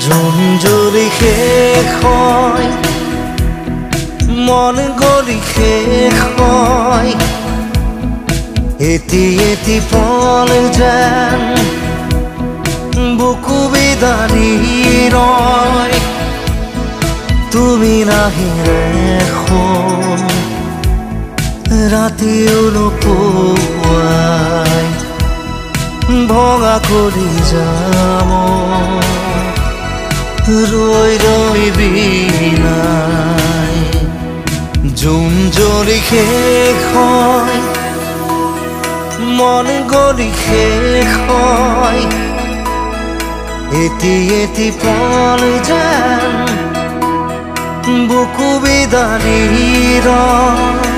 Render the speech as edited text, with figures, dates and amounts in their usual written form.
June জুৰি শেষ হয় মন গলি শেষ হয় এটি এটি পল যেন বুকু বিদাৰি ৰয় তুমি নাহিলে এখন ৰাতিও নোপোৱাই ভঙা কৰি যাম ৰৈ ৰৈ বিনাই জুন জুৰি শেষ হয় মন গলি শেষ হয় এটি এটি পল যেন বুকু বিদাৰি ৰয়